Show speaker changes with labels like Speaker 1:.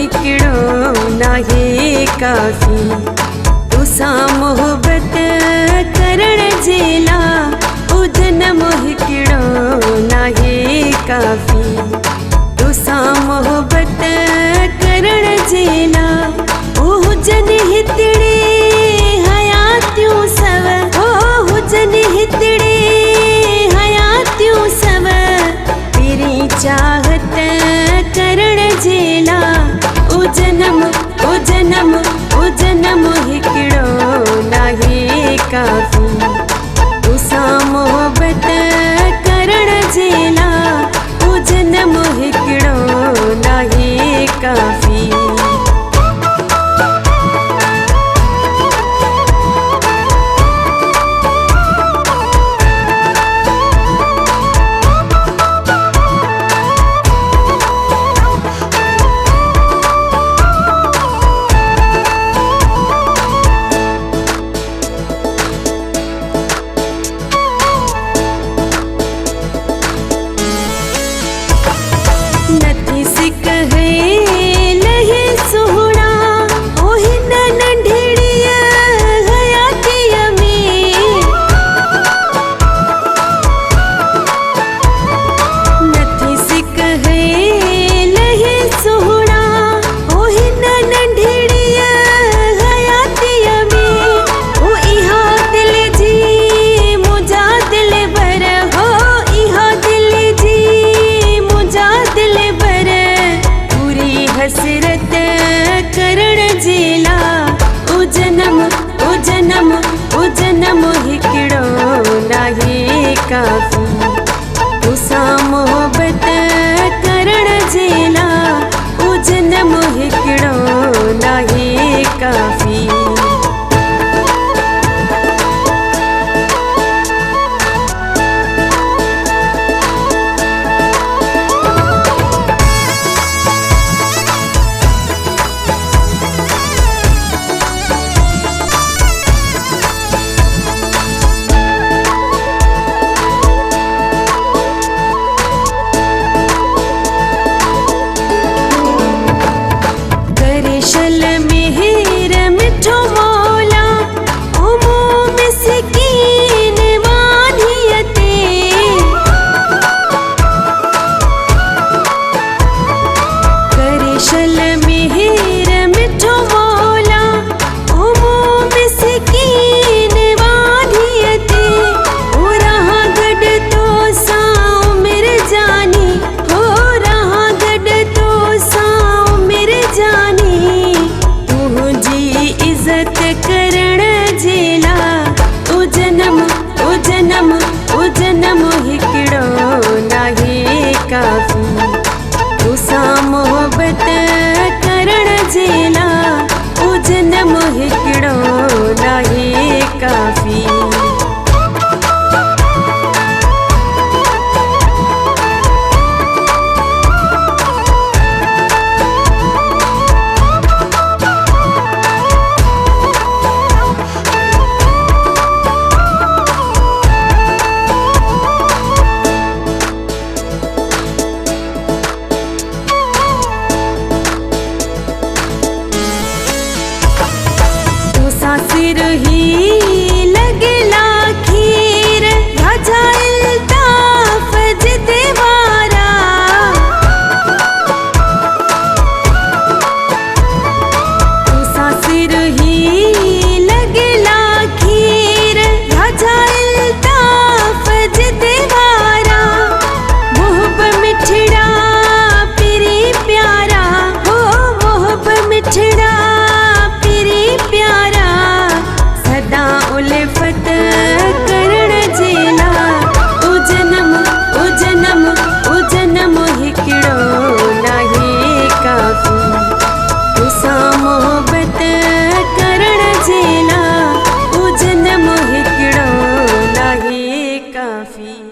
Speaker 1: हिकिड़ो नाहे काफ़ी। तुसां मोहब्बत करण जे लाइ ओ जनम हिकिड़ो नाहे काफ़ी। तुसां मोहब्बत करण जे लाइ ओ हुजनि हितड़े हयातियूं सव, ओ हुजनि हितड़े हयातियूं सव। तेरी चाहत करण जे लाइ ओ जनम ओ जनम ओ जनम हिकिड़ो नाहे काफ़ी। तुसां मोहब्बत करण जे लाइ ओ जनम हिकिड़ो नाहे काफ़ी। हसरत करण जे लाइ ओ जनम ओ जनम ओ जनम हिकिड़ो नाहे काफ़ी। तुसां मोहब्बत करण जे लाइ ओ जनम हिकिड़ो नाहे काफ़ी। ओ जनम हिकिड़ो नाहे काफ़ी। तुसां मोहब्बत करण जे लाइ ओ जनम हिकिड़ो नाहे काफ़ी। सिर ही